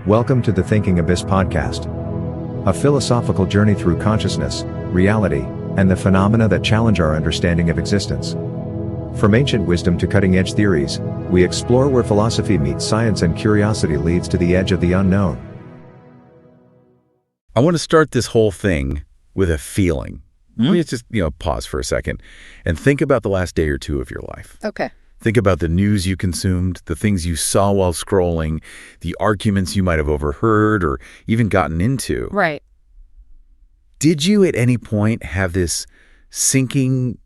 Welcome to the Thinking Abyss podcast, a philosophical journey through consciousness, reality, and the phenomena that challenge our understanding of existence. From ancient wisdom to cutting-edge theories, we explore where philosophy meets science and curiosity leads to the edge of the unknown. I want to start this whole thing with a feeling. Let's just, pause for a second and think about the last day or two of your life. Okay. Think about the news you consumed, the things you saw while scrolling, the arguments you might have overheard or even gotten into. Right. Did you at any point have this sinking,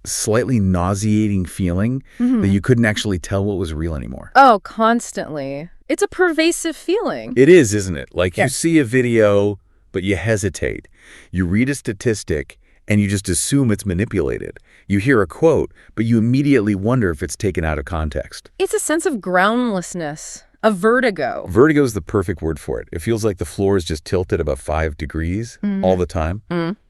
slightly nauseating feeling that you couldn't actually tell what was real anymore? Oh, constantly. It's a pervasive feeling. It is, isn't it? Like Yeah. You see a video, but you hesitate. You read a statistic, and you just assume it's manipulated. You hear a quote, but you immediately wonder if it's taken out of context. It's a sense of groundlessness, a vertigo. Vertigo is the perfect word for it. It feels like the floor is just tilted about 5 degrees all the time.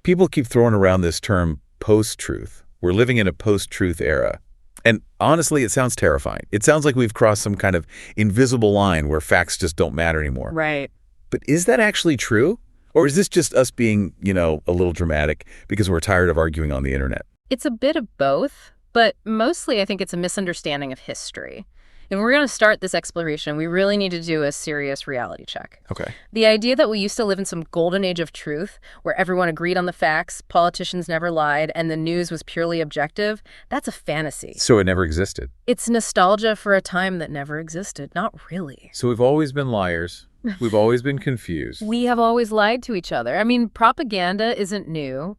People keep throwing around this term post-truth. We're living in a post-truth era. And honestly, it sounds terrifying. It sounds like we've crossed some kind of invisible line where facts just don't matter anymore. Right. But is that actually true? Or is this just us being, a little dramatic because we're tired of arguing on the internet? It's a bit of both, but mostly I think it's a misunderstanding of history. If we're going to start this exploration, we really need to do a serious reality check. Okay. The idea that we used to live in some golden age of truth, where everyone agreed on the facts, politicians never lied, and the news was purely objective, that's a fantasy. So it never existed. It's nostalgia for a time that never existed. Not really. So we've always been liars. We've always been confused. We have always lied to each other. I mean, propaganda isn't new.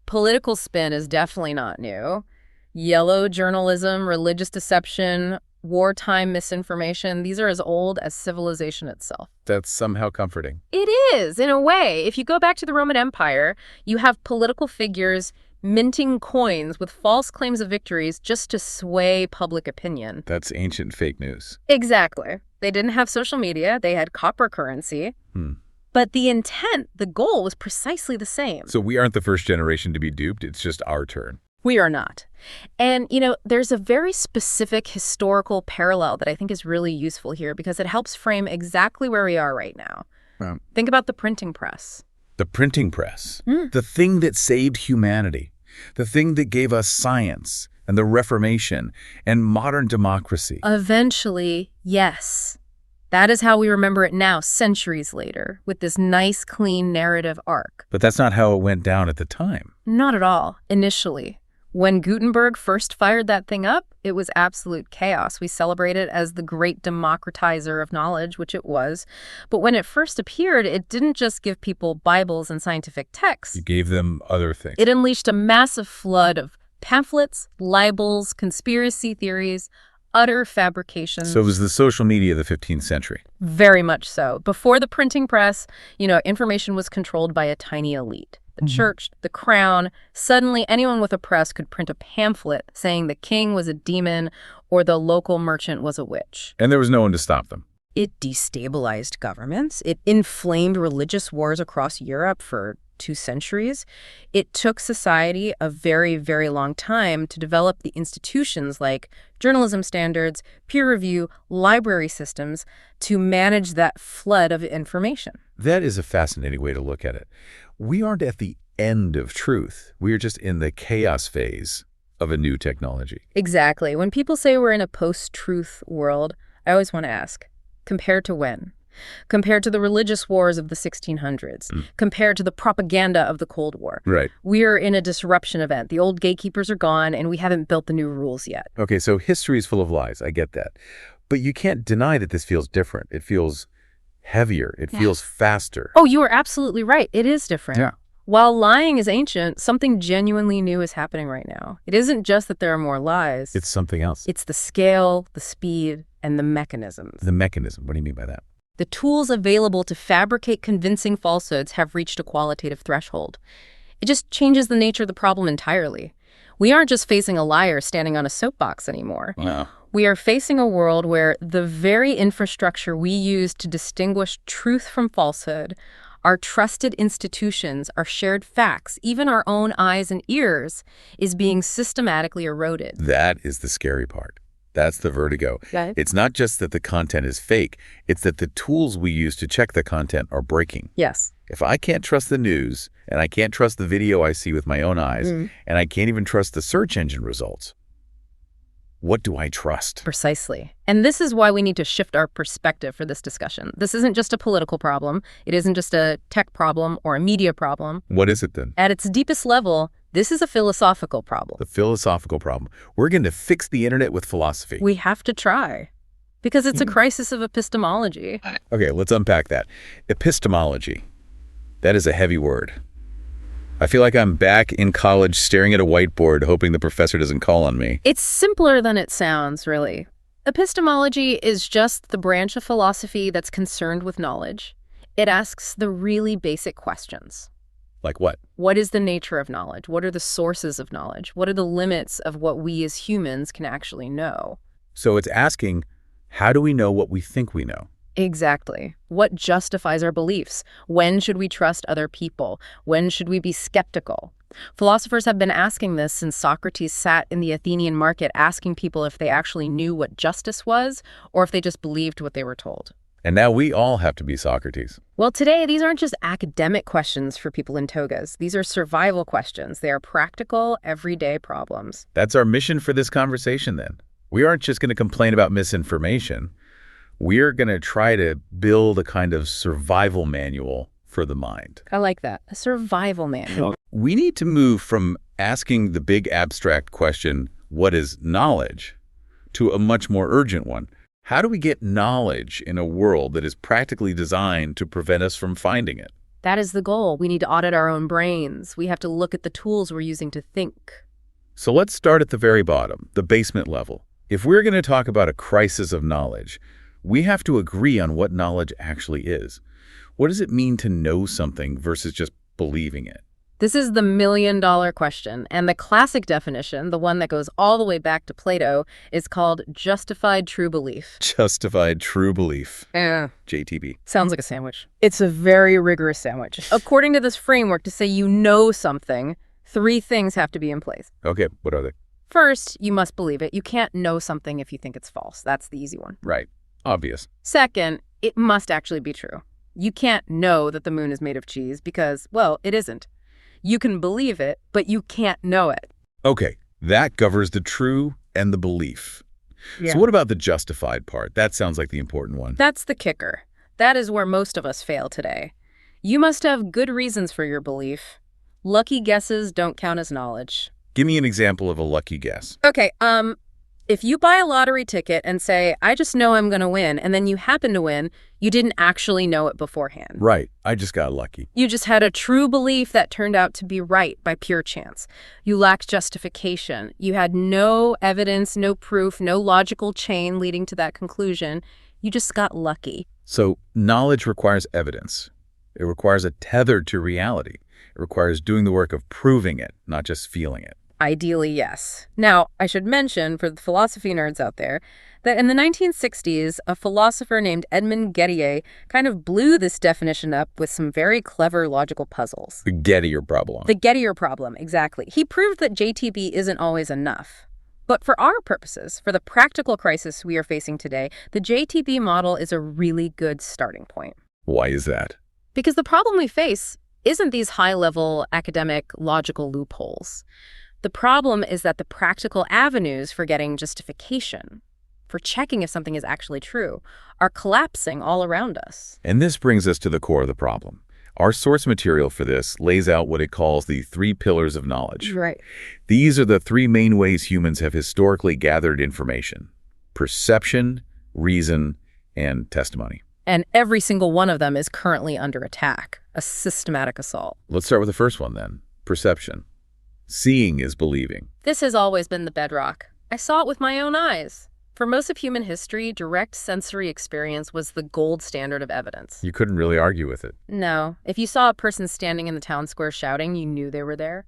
Political spin is definitely not new. Yellow journalism, religious deception, wartime misinformation, these are as old as civilization itself. That's somehow comforting. It is, in a way. If you go back to the Roman Empire, you have political figures minting coins with false claims of victories just to sway public opinion. That's ancient fake news. Exactly. They didn't have social media. They had copper currency. But the intent, the goal, was precisely the same. So we aren't the first generation to be duped. It's just our turn. We are not. And, there's a very specific historical parallel that I think is really useful here because it helps frame exactly where we are right now. Wow. Think about the printing press. The printing press. The thing that saved humanity. The thing that gave us science and the Reformation and modern democracy. Eventually, yes. That is how we remember it now, centuries later, with this nice, clean narrative arc. But that's not how it went down at the time. Not at all, initially. When Gutenberg first fired that thing up, it was absolute chaos. We celebrate it as the great democratizer of knowledge, which it was. But when it first appeared, it didn't just give people Bibles and scientific texts. You gave them other things. It unleashed a massive flood of pamphlets, libels, conspiracy theories, utter fabrications. So it was the social media of the 15th century. Very much so. Before the printing press, information was controlled by a tiny elite. The church, the crown. Suddenly, anyone with a press could print a pamphlet saying the king was a demon or the local merchant was a witch. And there was no one to stop them. It destabilized governments. It inflamed religious wars across Europe for 2 centuries. It took society a very, very long time to develop the institutions like journalism standards, peer review, library systems to manage that flood of information. That is a fascinating way to look at it. We aren't at the end of truth. We are just in the chaos phase of a new technology. Exactly. When people say we're in a post-truth world, I always want to ask, compared to when? Compared to the religious wars of the 1600s, compared to the propaganda of the Cold War. Right. We're in a disruption event. The old gatekeepers are gone, and we haven't built the new rules yet. Okay, so history is full of lies. I get that. But you can't deny that this feels different. It feels heavier. It feels faster. Oh, you are absolutely right. It is different. Yeah. While lying is ancient, something genuinely new is happening right now. It isn't just that there are more lies. It's something else. It's the scale, the speed, and the mechanisms. The mechanism. What do you mean by that? The tools available to fabricate convincing falsehoods have reached a qualitative threshold. It just changes the nature of the problem entirely. We aren't just facing a liar standing on a soapbox anymore. Wow. We are facing a world where the very infrastructure we use to distinguish truth from falsehood, our trusted institutions, our shared facts, even our own eyes and ears, is being systematically eroded. That is the scary part. That's the vertigo. Okay. It's not just that the content is fake, it's that the tools we use to check the content are breaking. Yes. If I can't trust the news, and I can't trust the video I see with my own eyes, and I can't even trust the search engine results, what do I trust? Precisely. And this is why we need to shift our perspective for this discussion. This isn't just a political problem. It isn't just a tech problem or a media problem. What is it then? At its deepest level, this is a philosophical problem. The philosophical problem. We're going to fix the internet with philosophy. We have to try. Because it's a crisis of epistemology. Okay, let's unpack that. Epistemology. That is a heavy word. I feel like I'm back in college staring at a whiteboard hoping the professor doesn't call on me. It's simpler than it sounds, really. Epistemology is just the branch of philosophy that's concerned with knowledge. It asks the really basic questions. Like what? What is the nature of knowledge? What are the sources of knowledge? What are the limits of what we as humans can actually know? So it's asking, how do we know what we think we know? Exactly. What justifies our beliefs? When should we trust other people? When should we be skeptical? Philosophers have been asking this since Socrates sat in the Athenian market asking people if they actually knew what justice was or if they just believed what they were told. And now we all have to be Socrates. Well, today, these aren't just academic questions for people in togas. These are survival questions. They are practical, everyday problems. That's our mission for this conversation, then. We aren't just going to complain about misinformation. We're going to try to build a kind of survival manual for the mind. I like that. A survival manual. We need to move from asking the big abstract question, what is knowledge, to a much more urgent one. How do we get knowledge in a world that is practically designed to prevent us from finding it? That is the goal. We need to audit our own brains. We have to look at the tools we're using to think. So let's start at the very bottom, the basement level. If we're going to talk about a crisis of knowledge, we have to agree on what knowledge actually is. What does it mean to know something versus just believing it? This is the million-dollar question, and the classic definition, the one that goes all the way back to Plato, is called justified true belief. Justified true belief. JTB. Sounds like a sandwich. It's a very rigorous sandwich. According to this framework, to say you know something, 3 things have to be in place. Okay, what are they? First, you must believe it. You can't know something if you think it's false. That's the easy one. Right. Obvious. Second, it must actually be true. You can't know that the moon is made of cheese because, well, it isn't. You can believe it, but you can't know it. Okay, that covers the true and the belief. Yeah. So what about the justified part? That sounds like the important one. That's the kicker. That is where most of us fail today. You must have good reasons for your belief. Lucky guesses don't count as knowledge. Give me an example of a lucky guess. Okay, if you buy a lottery ticket and say, I just know I'm going to win, and then you happen to win, you didn't actually know it beforehand. Right. I just got lucky. You just had a true belief that turned out to be right by pure chance. You lacked justification. You had no evidence, no proof, no logical chain leading to that conclusion. You just got lucky. So knowledge requires evidence. It requires a tether to reality. It requires doing the work of proving it, not just feeling it. Ideally, yes. Now, I should mention, for the philosophy nerds out there, that in the 1960s, a philosopher named Edmund Gettier kind of blew this definition up with some very clever logical puzzles. The Gettier problem. The Gettier problem, exactly. He proved that JTB isn't always enough. But for our purposes, for the practical crisis we are facing today, the JTB model is a really good starting point. Why is that? Because the problem we face isn't these high-level academic logical loopholes. The problem is that the practical avenues for getting justification, for checking if something is actually true, are collapsing all around us. And this brings us to the core of the problem. Our source material for this lays out what it calls the 3 pillars of knowledge. Right. These are the 3 main ways humans have historically gathered information: perception, reason, and testimony. And every single one of them is currently under attack, a systematic assault. Let's start with the first one then, perception. Seeing is believing. This has always been the bedrock. I saw it with my own eyes. For most of human history, direct sensory experience was the gold standard of evidence. You couldn't really argue with it. No. If you saw a person standing in the town square shouting, you knew they were there.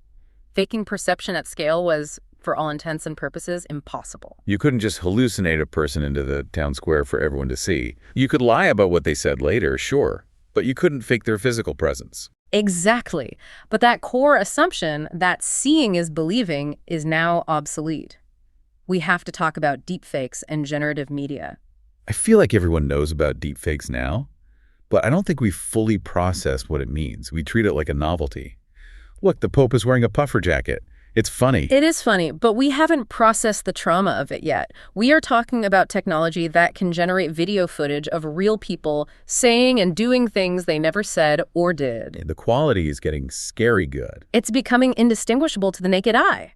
Faking perception at scale was, for all intents and purposes, impossible. You couldn't just hallucinate a person into the town square for everyone to see. You could lie about what they said later, sure, but you couldn't fake their physical presence. Exactly. But that core assumption that seeing is believing is now obsolete. We have to talk about deepfakes and generative media. I feel like everyone knows about deepfakes now, but I don't think we fully processed what it means. We treat it like a novelty. Look, the Pope is wearing a puffer jacket. It's funny. It is funny, but we haven't processed the trauma of it yet. We are talking about technology that can generate video footage of real people saying and doing things they never said or did. The quality is getting scary good. It's becoming indistinguishable to the naked eye.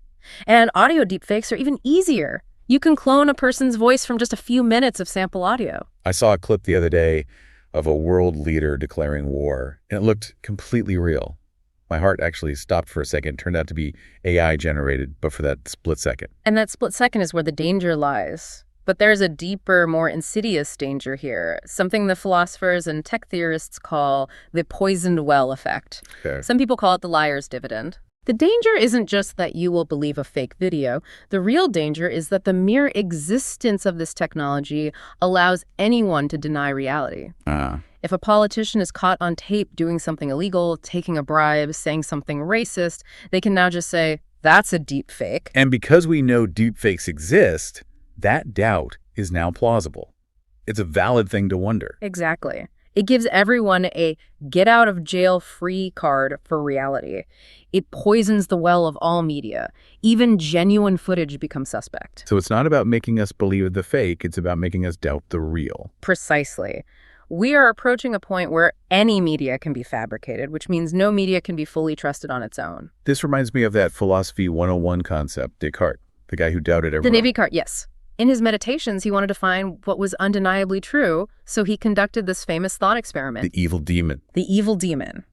And audio deepfakes are even easier. You can clone a person's voice from just a few minutes of sample audio. I saw a clip the other day of a world leader declaring war, and it looked completely real. My heart actually stopped for a second. It turned out to be AI generated, but for that split second. And that split second is where the danger lies. But there's a deeper, more insidious danger here, something the philosophers and tech theorists call the poisoned well effect. Okay. Some people call it the liar's dividend. The danger isn't just that you will believe a fake video. The real danger is that the mere existence of this technology allows anyone to deny reality. If a politician is caught on tape doing something illegal, taking a bribe, saying something racist, they can now just say, that's a deep fake. And because we know deepfakes exist, that doubt is now plausible. It's a valid thing to wonder. Exactly. It gives everyone a get-out-of-jail-free card for reality. It poisons the well of all media. Even genuine footage becomes suspect. So it's not about making us believe the fake, it's about making us doubt the real. Precisely. We are approaching a point where any media can be fabricated, which means no media can be fully trusted on its own. This reminds me of that Philosophy 101 concept, Descartes, the guy who doubted everyone. The Descartes, yes. In his meditations, he wanted to find what was undeniably true, so he conducted this famous thought experiment. The evil demon. The evil demon.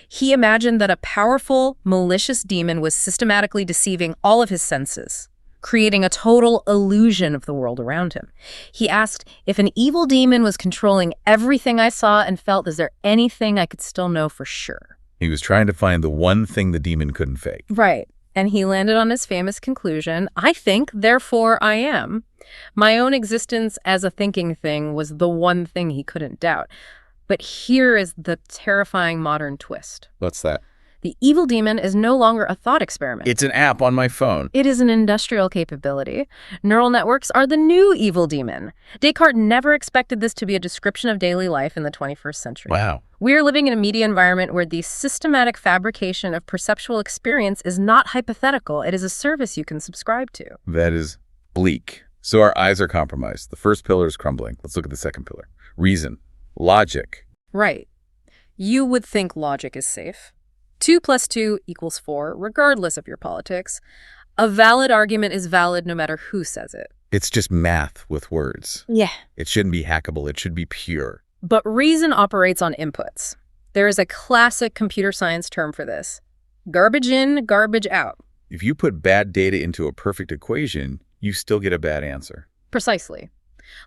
He imagined that a powerful, malicious demon was systematically deceiving all of his senses, creating a total illusion of the world around him. He asked, if an evil demon was controlling everything I saw and felt, is there anything I could still know for sure? He was trying to find the one thing the demon couldn't fake. Right. And he landed on his famous conclusion, I think, therefore I am. My own existence as a thinking thing was the one thing he couldn't doubt. But here is the terrifying modern twist. What's that? The evil demon is no longer a thought experiment. It's an app on my phone. It is an industrial capability. Neural networks are the new evil demon. Descartes never expected this to be a description of daily life in the 21st century. Wow. We are living in a media environment where the systematic fabrication of perceptual experience is not hypothetical. It is a service you can subscribe to. That is bleak. So our eyes are compromised. The first pillar is crumbling. Let's look at the second pillar. Reason. Logic. Right. You would think logic is safe. 2 + 2 = 4, regardless of your politics. A valid argument is valid no matter who says it. It's just math with words. Yeah. It shouldn't be hackable. It should be pure. But reason operates on inputs. There is a classic computer science term for this. Garbage in, garbage out. If you put bad data into a perfect equation, you still get a bad answer. Precisely.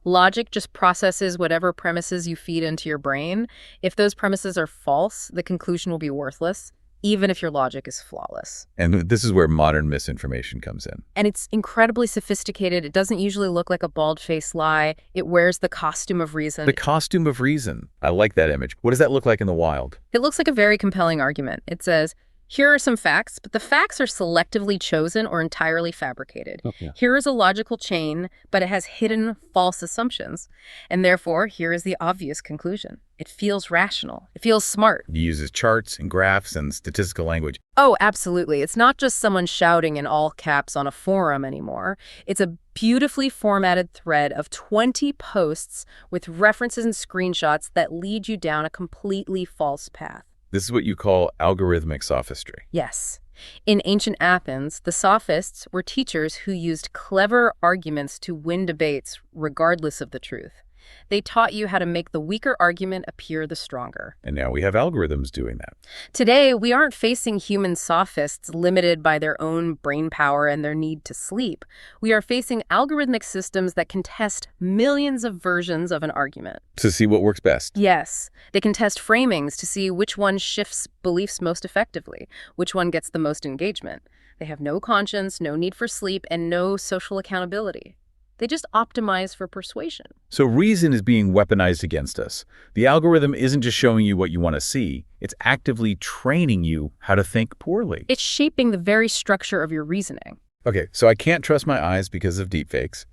Logic just processes whatever premises you feed into your brain. If those premises are false, the conclusion will be worthless, even if your logic is flawless. And this is where modern misinformation comes in. And it's incredibly sophisticated. It doesn't usually look like a bald-faced lie. It wears the costume of reason. The costume of reason. I like that image. What does that look like in the wild? It looks like a very compelling argument. It says, here are some facts, but the facts are selectively chosen or entirely fabricated. Okay. Here is a logical chain, but it has hidden false assumptions. And therefore, here is the obvious conclusion. It feels rational. It feels smart. It uses charts and graphs and statistical language. Oh, absolutely. It's not just someone shouting in all caps on a forum anymore. It's a beautifully formatted thread of 20 posts with references and screenshots that lead you down a completely false path. This is what you call algorithmic sophistry. Yes. In ancient Athens, the sophists were teachers who used clever arguments to win debates regardless of the truth. They taught you how to make the weaker argument appear the stronger. And now we have algorithms doing that. Today, we aren't facing human sophists limited by their own brain power and their need to sleep. We are facing algorithmic systems that can test millions of versions of an argument. To see what works best. Yes. They can test framings to see which one shifts beliefs most effectively, which one gets the most engagement. They have no conscience, no need for sleep, and no social accountability. They just optimize for persuasion. So reason is being weaponized against us. The algorithm isn't just showing you what you want to see. It's actively training you how to think poorly. It's shaping the very structure of your reasoning. Okay, so I can't trust my eyes because of deepfakes,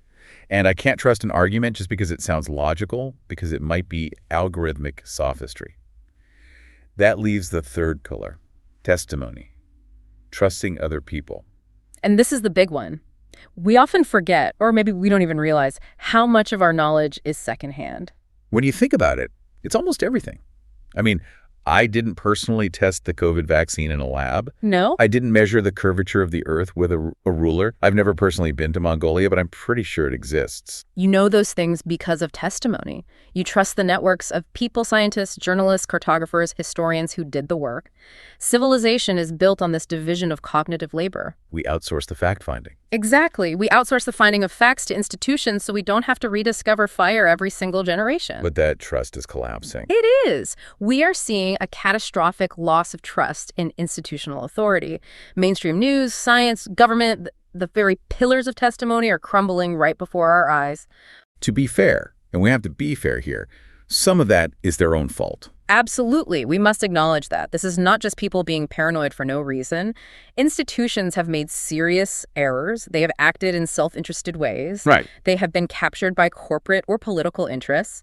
and I can't trust an argument just because it sounds logical, because it might be algorithmic sophistry. That leaves the third pillar, testimony, trusting other people. And this is the big one. We often forget, or maybe we don't even realize, how much of our knowledge is secondhand. When you think about it, it's almost everything. I mean, I didn't personally test the COVID vaccine in a lab. No? I didn't measure the curvature of the Earth with a ruler. I've never personally been to Mongolia, but I'm pretty sure it exists. You know those things because of testimony. You trust the networks of people scientists, journalists, cartographers, historians who did the work. Civilization is built on this division of cognitive labor. We outsource the fact-finding. Exactly. We outsource the finding of facts to institutions so we don't have to rediscover fire every single generation. But that trust is collapsing. It is. We are seeing a catastrophic loss of trust in institutional authority. Mainstream news, science, government, the very pillars of testimony are crumbling right before our eyes. To be fair, and we have to be fair here, some of that is their own fault. Absolutely. We must acknowledge that. This is not just people being paranoid for no reason. Institutions have made serious errors. They have acted in self-interested ways. Right. They have been captured by corporate or political interests.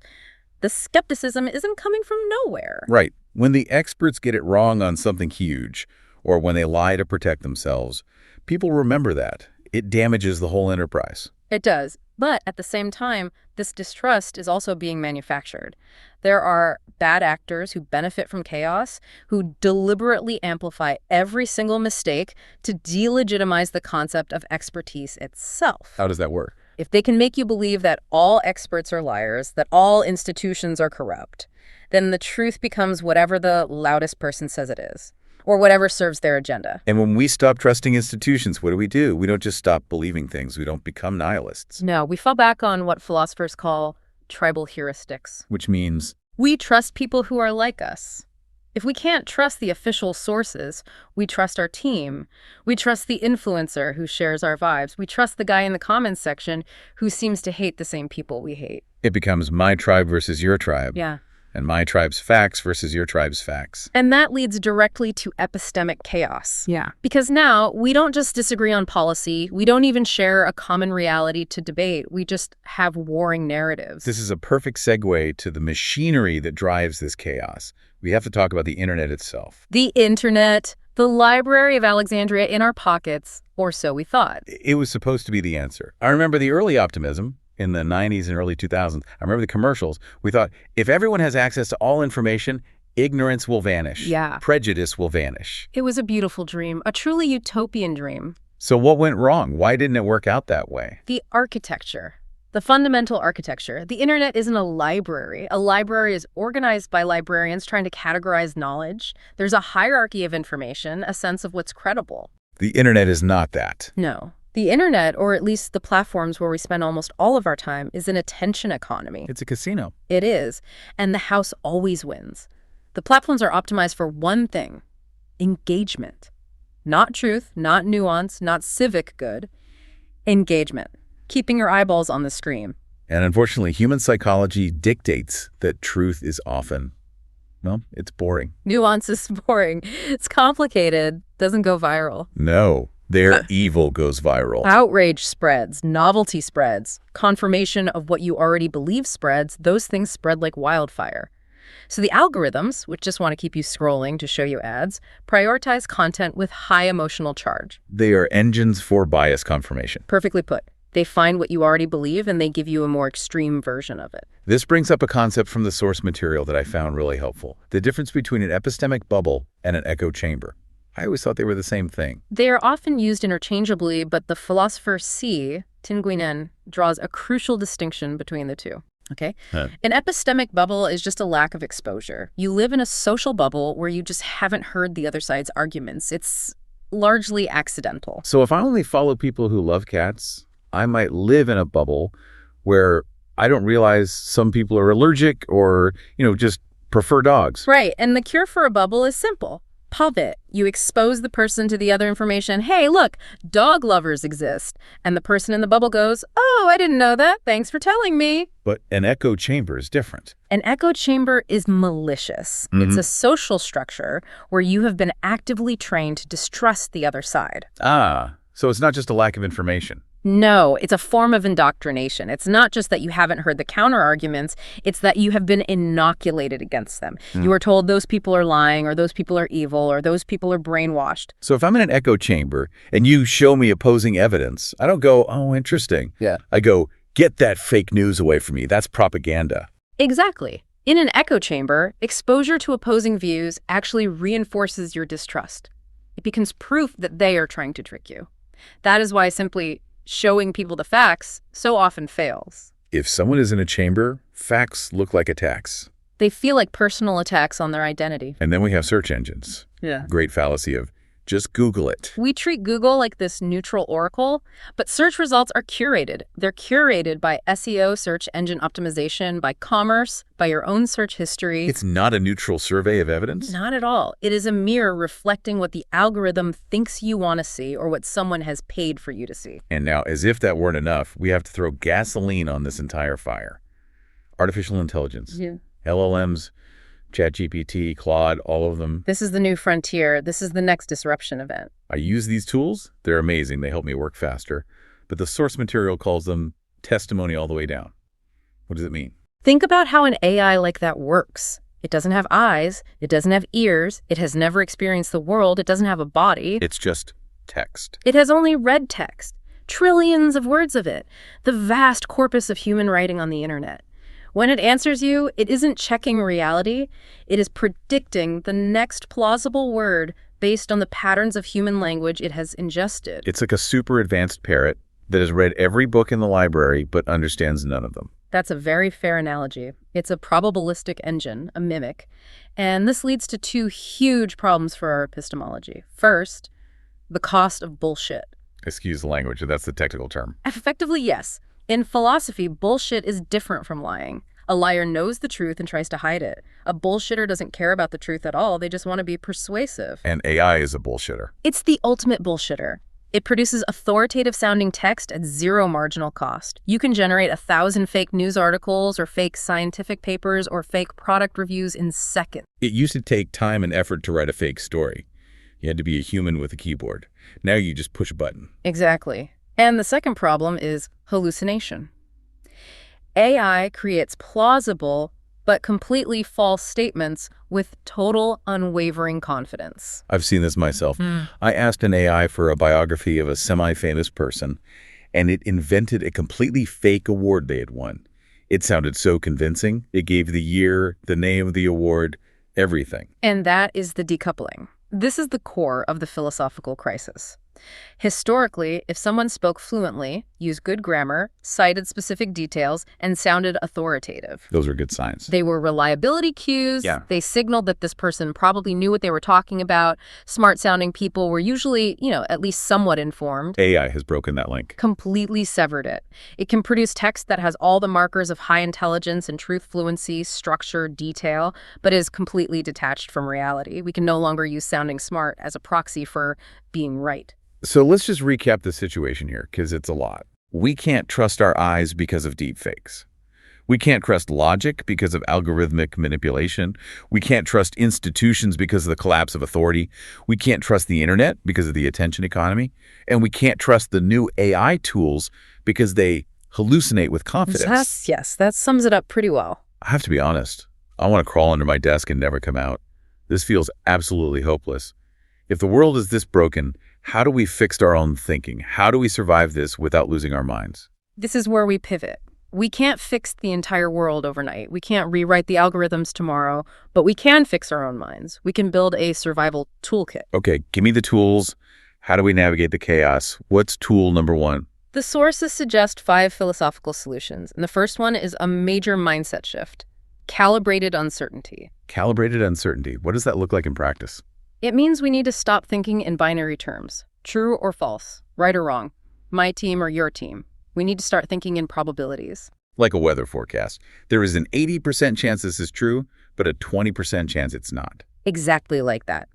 The skepticism isn't coming from nowhere. Right. When the experts get it wrong on something huge, or when they lie to protect themselves, people remember that. It damages the whole enterprise. It does. But at the same time, this distrust is also being manufactured. There are bad actors who benefit from chaos, who deliberately amplify every single mistake to delegitimize the concept of expertise itself. How does that work? If they can make you believe that all experts are liars, that all institutions are corrupt, then the truth becomes whatever the loudest person says it is, or whatever serves their agenda. And when we stop trusting institutions, what do? We don't just stop believing things. We don't become nihilists. No, we fall back on what philosophers call tribal heuristics. Which means We trust people who are like us. If we can't trust the official sources, we trust our team. We trust the influencer who shares our vibes. We trust the guy in the comments section who seems to hate the same people we hate. it becomes my tribe versus your tribe. Yeah. And my tribe's facts versus your tribe's facts. And that leads directly to epistemic chaos. Yeah. Because now we don't just disagree on policy. We don't even share a common reality to debate. We just have warring narratives. This is a perfect segue to the machinery that drives this chaos. We have to talk about the internet itself. The internet, the Library of Alexandria in our pockets, or so we thought. It was supposed to be the answer. I remember the early optimism in the 90s and early 2000s. I remember the commercials. We thought, if everyone has access to all information, ignorance will vanish. Yeah. Prejudice will vanish. It was a beautiful dream, a truly utopian dream. So what went wrong? Why didn't it work out that way? The architecture, the fundamental architecture. The internet isn't a library. A library is organized by librarians trying to categorize knowledge. There's a hierarchy of information, a sense of what's credible. The internet is not that. No. The internet, or at least the platforms where we spend almost all of our time, is an attention economy. It's a casino. It is. And the house always wins. The platforms are optimized for one thing: engagement. Not truth, not nuance, not civic good. Engagement. Keeping your eyeballs on the screen. And unfortunately, human psychology dictates that truth is often, well, it's boring. Nuance is boring. It's complicated. Doesn't go viral. No. Their evil goes viral. Outrage spreads, novelty spreads, confirmation of what you already believe spreads. Those things spread like wildfire. So the algorithms, which just want to keep you scrolling to show you ads, prioritize content with high emotional charge. They are engines for bias confirmation. Perfectly put. They find what you already believe and they give you a more extreme version of it. This brings up a concept from the source material that I found really helpful. The difference between an epistemic bubble and an echo chamber. I always thought they were the same thing. They are often used interchangeably, but the philosopher C, Tinguinen, draws a crucial distinction between the two. Okay? Huh. An epistemic bubble is just a lack of exposure. You live in a social bubble where you just haven't heard the other side's arguments. It's largely accidental. So if I only follow people who love cats, I might live in a bubble where I don't realize some people are allergic or, just prefer dogs. Right. And the cure for a bubble is simple. Pub it. You expose the person to the other information. Hey, look, dog lovers exist. And the person in the bubble goes, oh, I didn't know that. Thanks for telling me. But an echo chamber is different. An echo chamber is malicious. It's a social structure where you have been actively trained to distrust the other side. Ah, So it's not just a lack of information. No, it's a form of indoctrination. It's not just that you haven't heard the counter-arguments, it's that you have been inoculated against them. You are told those people are lying, or those people are evil, or those people are brainwashed. So if I'm in an echo chamber and you show me opposing evidence, I don't go, oh, interesting. Yeah. I go, get that fake news away from me. That's propaganda. Exactly. In an echo chamber, exposure to opposing views actually reinforces your distrust. It becomes proof that they are trying to trick you. That is why simply showing people the facts so often fails. If someone is in a chamber, facts look like attacks. They feel like personal attacks on their identity. And then we have search engines. Yeah. Great fallacy of just Google it. We treat Google like this neutral oracle, but search results are curated. They're curated by SEO, search engine optimization, by commerce, by your own search history. It's not a neutral survey of evidence? Not at all. It is a mirror reflecting what the algorithm thinks you want to see or what someone has paid for you to see. And now, as if that weren't enough, we have to throw gasoline on this entire fire. Artificial intelligence. Yeah. LLMs, ChatGPT, Claude, all of them. This is the new frontier. This is the next disruption event. I use these tools. They're amazing. They help me work faster. But the source material calls them testimony all the way down. What does it mean? Think about how an AI like that works. It doesn't have eyes. It doesn't have ears. It has never experienced the world. It doesn't have a body. It's just text. It has only read text. Trillions of words of it. The vast corpus of human writing on the internet. When it answers you, it isn't checking reality. It is predicting the next plausible word based on the patterns of human language it has ingested. It's like a super advanced parrot that has read every book in the library but understands none of them. That's a very fair analogy. It's a probabilistic engine, a mimic. And this leads to two huge problems for our epistemology. First, the cost of bullshit. Excuse the language, that's the technical term. Effectively, yes. In philosophy, bullshit is different from lying. A liar knows the truth and tries to hide it. A bullshitter doesn't care about the truth at all. They just want to be persuasive. And AI is a bullshitter. It's the ultimate bullshitter. It produces authoritative-sounding text at zero marginal cost. You can generate 1,000 fake news articles or fake scientific papers or fake product reviews in seconds. It used to take time and effort to write a fake story. You had to be a human with a keyboard. Now you just push a button. Exactly. And the second problem is hallucination. AI creates plausible but completely false statements with total unwavering confidence. I've seen this myself. I asked an AI for a biography of a semi-famous person, and it invented a completely fake award they had won. It sounded so convincing. It gave the year, the name of the award, everything. And that is the decoupling. This is the core of the philosophical crisis. Historically, if someone spoke fluently, used good grammar, cited specific details, and sounded authoritative, Those are good signs. they were reliability cues. Yeah. They signaled that this person probably knew what they were talking about. Smart-sounding people were usually, at least somewhat informed. AI has broken that link. Completely severed it. It can produce text that has all the markers of high intelligence and truth fluency, structure, detail, but is completely detached from reality. We can no longer use sounding smart as a proxy for being right. So let's just recap the situation here, because it's a lot. We can't trust our eyes because of deepfakes. We can't trust logic because of algorithmic manipulation. We can't trust institutions because of the collapse of authority. We can't trust the internet because of the attention economy. And we can't trust the new AI tools because they hallucinate with confidence. Yes, that sums it up pretty well. I have to be honest. I want to crawl under my desk and never come out. This feels absolutely hopeless. If the world is this broken, how do we fix our own thinking? How do we survive this without losing our minds? This is where we pivot. We can't fix the entire world overnight. We can't rewrite the algorithms tomorrow, but we can fix our own minds. We can build a survival toolkit. Okay, give me the tools. How do we navigate the chaos? What's tool number one? The sources suggest 5 philosophical solutions, and the first one is a major mindset shift: calibrated uncertainty. Calibrated uncertainty. What does that look like in practice? It means we need to stop thinking in binary terms: true or false, right or wrong, my team or your team. We need to start thinking in probabilities. Like a weather forecast. There is an 80% chance this is true, but a 20% chance it's not. Exactly like that.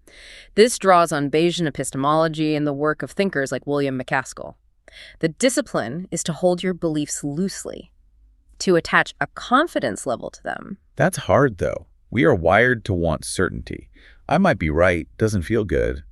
This draws on Bayesian epistemology and the work of thinkers like William McCaskill. The discipline is to hold your beliefs loosely, to attach a confidence level to them. That's hard, though. We are wired to want certainty. I might be right, doesn't feel good.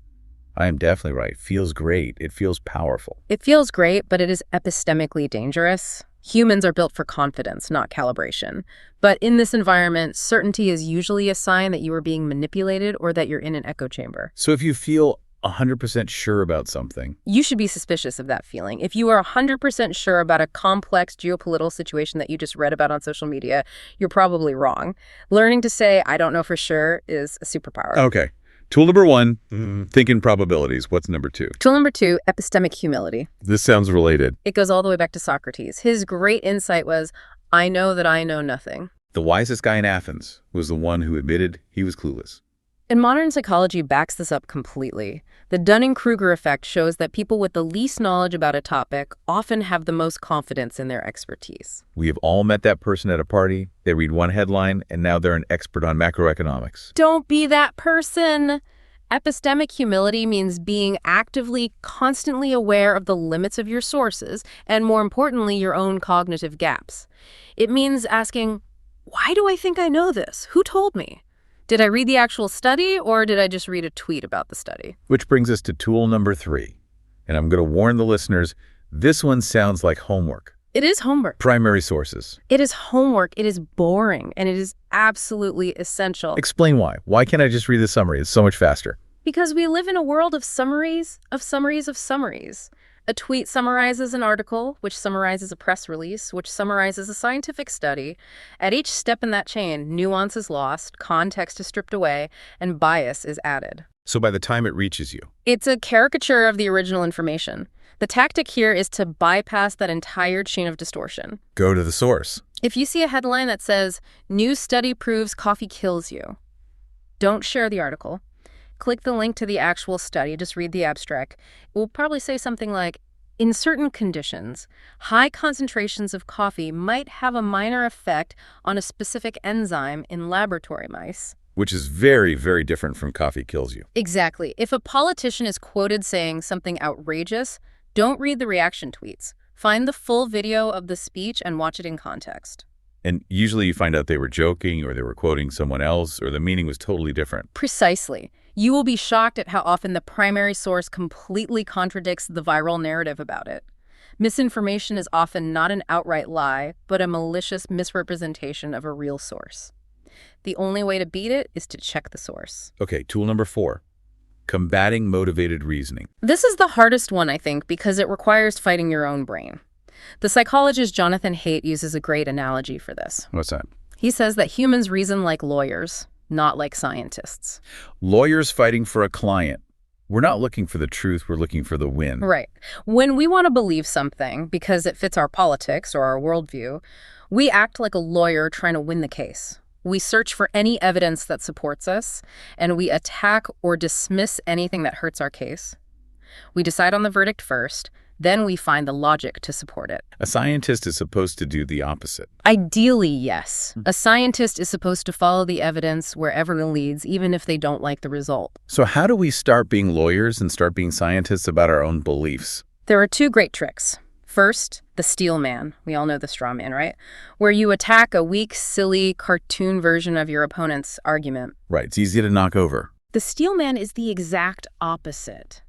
I am definitely right. Feels great. It feels powerful. It feels great, but it is epistemically dangerous. Humans are built for confidence, not calibration. But in this environment, certainty is usually a sign that you are being manipulated or that you're in an echo chamber. So if you feel 100% sure about something, You should be suspicious of that feeling. If you are 100% sure about a complex geopolitical situation that you just read about on social media, you're probably wrong. Learning to say, I don't know for sure, is a superpower. okay. Tool number one, think in probabilities. What's number two? Tool number 2, epistemic humility. This sounds related. It goes all the way back to Socrates. His great insight was, I know that I know nothing. The wisest guy in Athens was the one who admitted he was clueless. And modern psychology backs this up completely. The Dunning-Kruger effect shows that people with the least knowledge about a topic often have the most confidence in their expertise. We have all met that person at a party. They read one headline, and now they're an expert on macroeconomics. Don't be that person. Epistemic humility means being actively, constantly aware of the limits of your sources, and more importantly, your own cognitive gaps. It means asking, why do I think I know this? Who told me? Did I read the actual study, or did I just read a tweet about the study? Which brings us to tool number 3. And I'm going to warn the listeners, this one sounds like homework. It is homework. Primary sources. It is homework. It is boring, and it is absolutely essential. Explain why. Why can't I just read the summary? It's so much faster. Because we live in a world of summaries, of summaries, of summaries. A tweet summarizes an article, which summarizes a press release, which summarizes a scientific study. At each step in that chain, nuance is lost, context is stripped away, and bias is added. So by the time it reaches you, It's a caricature of the original information. The tactic here is to bypass that entire chain of distortion. go to the source. If you see a headline that says, "New study proves coffee kills you," don't share the article. Click the link to the actual study, just read the abstract. It will probably say something like, in certain conditions, high concentrations of coffee might have a minor effect on a specific enzyme in laboratory mice. Which is very, very different from coffee kills you. Exactly. If a politician is quoted saying something outrageous, don't read the reaction tweets. Find the full video of the speech and watch it in context. And usually you find out they were joking or they were quoting someone else or the meaning was totally different. Precisely. You will be shocked at how often the primary source completely contradicts the viral narrative about it. Misinformation is often not an outright lie, but a malicious misrepresentation of a real source. The only way to beat it is to check the source. Okay, tool number 4, combating motivated reasoning. This is the hardest one, I think, because it requires fighting your own brain. The psychologist Jonathan Haidt uses a great analogy for this. What's that? He says that humans reason like lawyers, not like scientists. Lawyers fighting for a client. We're not looking for the truth, we're looking for the win. Right. When we want to believe something because it fits our politics or our worldview, we act like a lawyer trying to win the case. We search for any evidence that supports us, and we attack or dismiss anything that hurts our case. We decide on the verdict first, then we find the logic to support it. A scientist is supposed to do the opposite. Ideally, yes. A scientist is supposed to follow the evidence wherever it leads, even if they don't like the result. So how do we start being lawyers and start being scientists about our own beliefs? There are 2 great tricks. First, the steel man. We all know the straw man, right? Where you attack a weak, silly, cartoon version of your opponent's argument. Right, it's easy to knock over. The steel man is the exact opposite.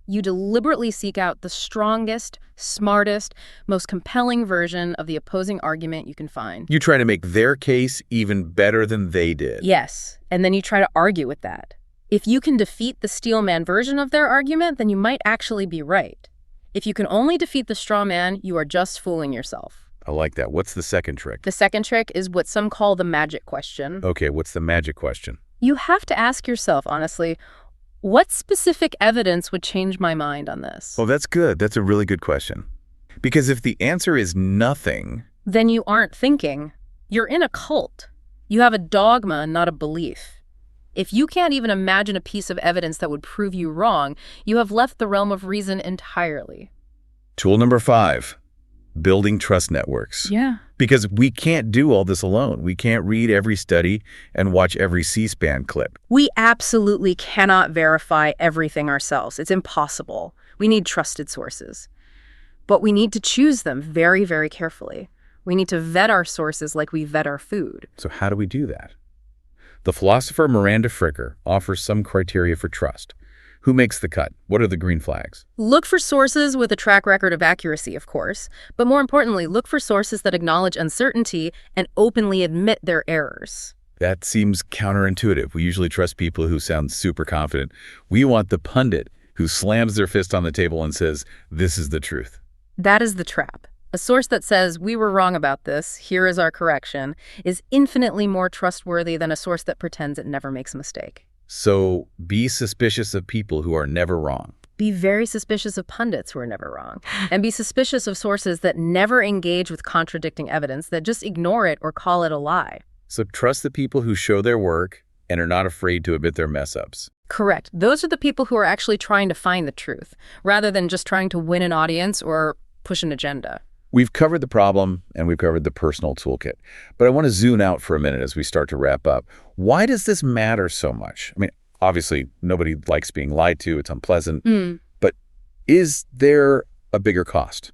You deliberately seek out the strongest, smartest, most compelling version of the opposing argument you can find. You try to make their case even better than they did. Yes, and then you try to argue with that. If you can defeat the steel man version of their argument, then you might actually be right. If you can only defeat the straw man, you are just fooling yourself. I like that. What's the second trick? The second trick is what some call the magic question. Okay, what's the magic question? You have to ask yourself, honestly, what specific evidence would change my mind on this? Well, that's good. That's a really good question. Because if the answer is nothing, Then you aren't thinking. You're in a cult. You have a dogma, not a belief. If you can't even imagine a piece of evidence that would prove you wrong, you have left the realm of reason entirely. tool number 5, building trust networks. Yeah. Because we can't do all this alone. We can't read every study and watch every C-SPAN clip. We absolutely cannot verify everything ourselves. It's impossible. We need trusted sources. But we need to choose them very, very carefully. We need to vet our sources like we vet our food. So how do we do that? The philosopher Miranda Fricker offers some criteria for trust. Who makes the cut? What are the green flags? Look for sources with a track record of accuracy, of course, but more importantly, look for sources that acknowledge uncertainty and openly admit their errors. That seems counterintuitive. We usually trust people who sound super confident. We want the pundit who slams their fist on the table and says, this is the truth. That is the trap. A source that says, we were wrong about this, here is our correction, is infinitely more trustworthy than a source that pretends it never makes a mistake. So be suspicious of people who are never wrong. Be very suspicious of pundits who are never wrong. And be suspicious of sources that never engage with contradicting evidence, that just ignore it or call it a lie. So trust the people who show their work and are not afraid to admit their mess-ups. Correct. Those are the people who are actually trying to find the truth, rather than just trying to win an audience or push an agenda. We've covered the problem and we've covered the personal toolkit, but I want to zoom out for a minute as we start to wrap up. Why does this matter so much? I mean, obviously, nobody likes being lied to. It's unpleasant. But is there a bigger cost?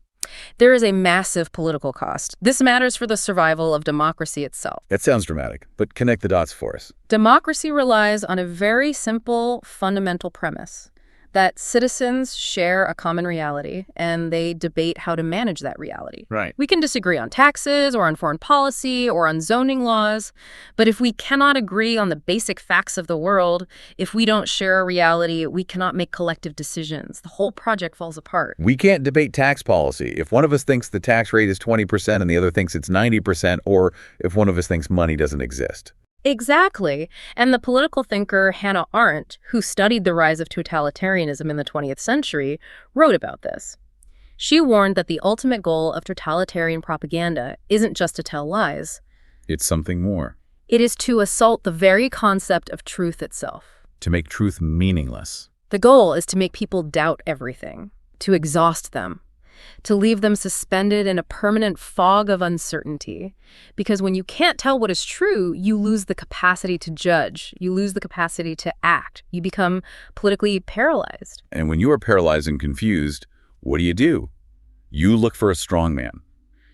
There is a massive political cost. This matters for the survival of democracy itself. That sounds dramatic, but connect the dots for us. Democracy relies on a very simple, fundamental premise that citizens share a common reality and they debate how to manage that reality. Right. We can disagree on taxes or on foreign policy or on zoning laws, but if we cannot agree on the basic facts of the world, if we don't share a reality, we cannot make collective decisions. The whole project falls apart. We can't debate tax policy. If one of us thinks the tax rate is 20% and the other thinks it's 90%, or if one of us thinks money doesn't exist. Exactly. And the political thinker Hannah Arendt, who studied the rise of totalitarianism in the 20th century, wrote about this. She warned that the ultimate goal of totalitarian propaganda isn't just to tell lies. It's something more. It is to assault the very concept of truth itself. To make truth meaningless. The goal is to make people doubt everything, to exhaust them, to leave them suspended in a permanent fog of uncertainty. Because when you can't tell what is true, you lose the capacity to judge. You lose the capacity to act. You become politically paralyzed. And when you are paralyzed and confused, what do? You look for a strong man.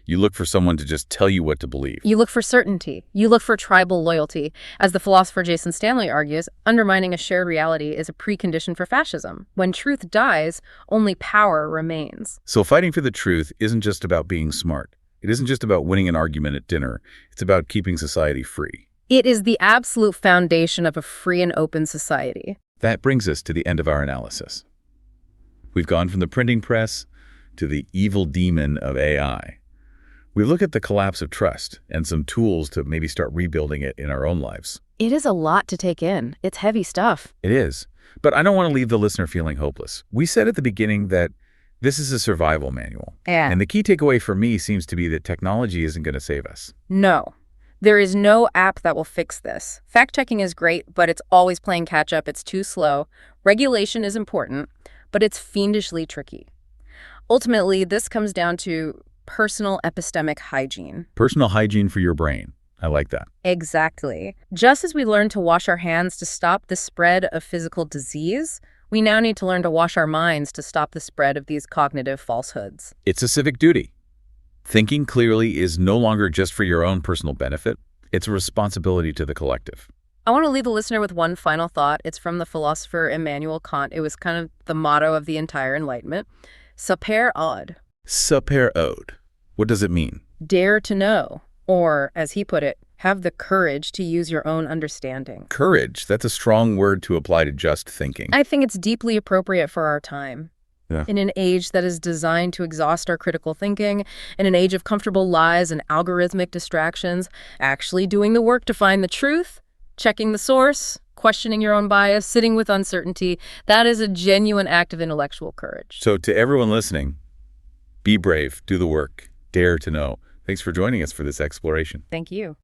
You look for someone to just tell you what to believe. You look for certainty. You look for tribal loyalty. As the philosopher Jason Stanley argues, undermining a shared reality is a precondition for fascism. When truth dies, only power remains. So fighting for the truth isn't just about being smart. It isn't just about winning an argument at dinner. It's about keeping society free. It is the absolute foundation of a free and open society. That brings us to the end of our analysis. We've gone from the printing press to the evil demon of AI. We look at the collapse of trust and some tools to maybe start rebuilding it in our own lives. It is a lot to take in. It's heavy stuff. It is. But I don't want to leave the listener feeling hopeless. We said at the beginning that this is a survival manual. Yeah. And the key takeaway for me seems to be that technology isn't going to save us. No. There is no app that will fix this. Fact-checking is great, but it's always playing catch-up. It's too slow. Regulation is important, but it's fiendishly tricky. Ultimately, this comes down to personal epistemic hygiene. Personal hygiene for your brain. I like that. Exactly. Just as we learn to wash our hands to stop the spread of physical disease, we now need to learn to wash our minds to stop the spread of these cognitive falsehoods. It's a civic duty. Thinking clearly is no longer just for your own personal benefit. It's a responsibility to the collective. I want to leave the listener with one final thought. It's from the philosopher Immanuel Kant. It was kind of the motto of the entire Enlightenment. Sapere aude. Sapere aude. What does it mean? Dare to know. Or, as he put it, have the courage to use your own understanding. Courage. That's a strong word to apply to just thinking. I think it's deeply appropriate for our time. Yeah. In an age that is designed to exhaust our critical thinking, in an age of comfortable lies and algorithmic distractions, actually doing the work to find the truth, checking the source, questioning your own bias, sitting with uncertainty, that is a genuine act of intellectual courage. So to everyone listening, be brave, do the work, dare to know. Thanks for joining us for this exploration. Thank you.